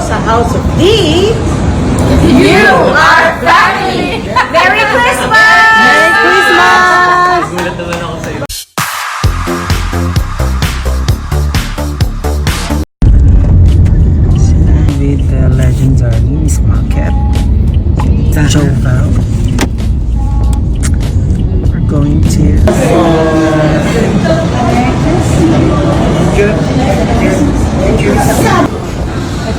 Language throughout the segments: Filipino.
sa House of D. You are family! Merry Christmas! Merry Christmas! Gulat naman ako sa'yo. With the legendary Miss Market. Joe Val. We're going to...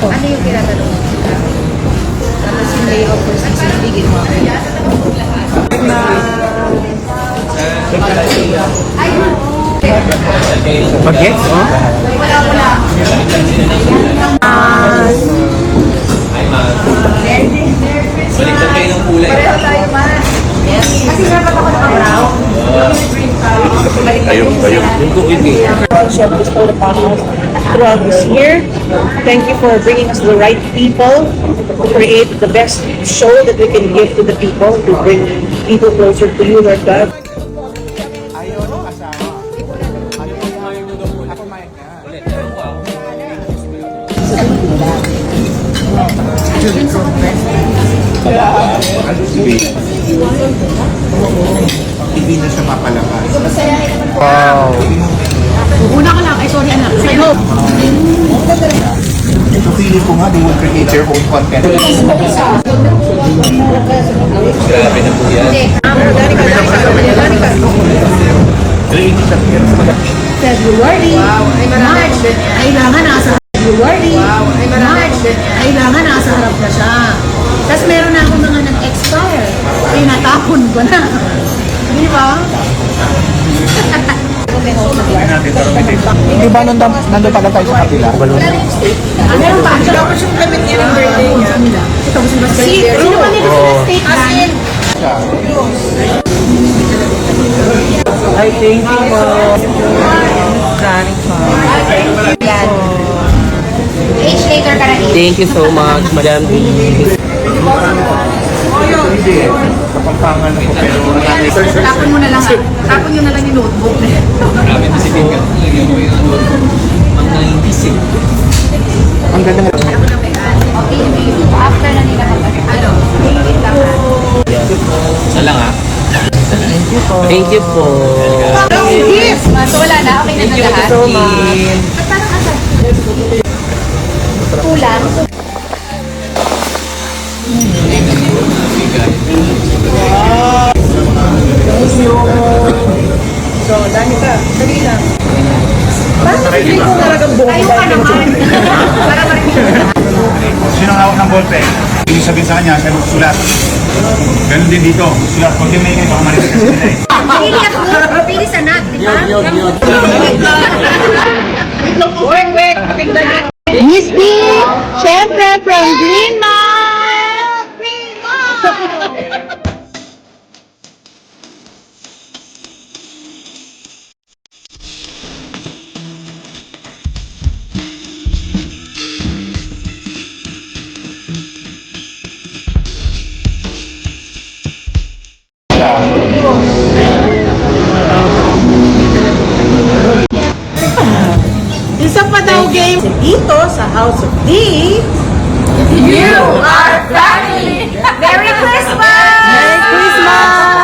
Ano yung tinatanong mo? Tapos yung layout ko sa bigin mo. Bagets, oh? Baliktad kayo ng kulay. Pareho tayo man. Kasi dapat ako naka-brown. Ayun. Yung cookie cake. Chef bestowed upon us throughout this year. Thank you for bringing us the right people to create the best show that we can give to the people, to bring people closer to you, Lord God. Hindi na siya mapalabas. Wow! Una ko lang. Ay, sorry anak. I hope. Ito feeling ko nga, they will create their own content. Grabe na po yan. February, March, kailangan nasa February, March, kailangan nasa harap na siya. Tapos meron na akong mga nag-expire. Tinatapon ko na. Di ba? Di ba nandun pala tayo sa kapila? Meron pa. Dapat yung gamit niya ng birthday niya. Sino ba nito sa statement? Ay, thank you po. Running fun. Yan. Age later ka na Thank you so much, Madam D. Kapampangan na po pero Tapon mo na lang. Tapon nyo na lang yung notebook. Grabe na si Tingka. Ang 90s eh. ang ganda nga. Okay, after na nila kapag ano, wait lang ha. Isa lang ah. Thank you po. Yes! So wala na, okay na na lahat. So much. At parang asan? Kulang. So, dami ka. Dali lang. Bakit hindi ko talagang buong Ayaw ka naman. Para marinig. Sino ang hawak ng ballpen? Ibig sabihin sa kanya, siya sulat. Ganon din dito. Sulat. Pag yung may ngayon, baka malis ka sila eh. Pili ako, pili sa nat, di ba? Miss B, syempre from Green Mile! Isa pa daw game dito sa House of D. You are family! Merry Christmas! Merry Christmas!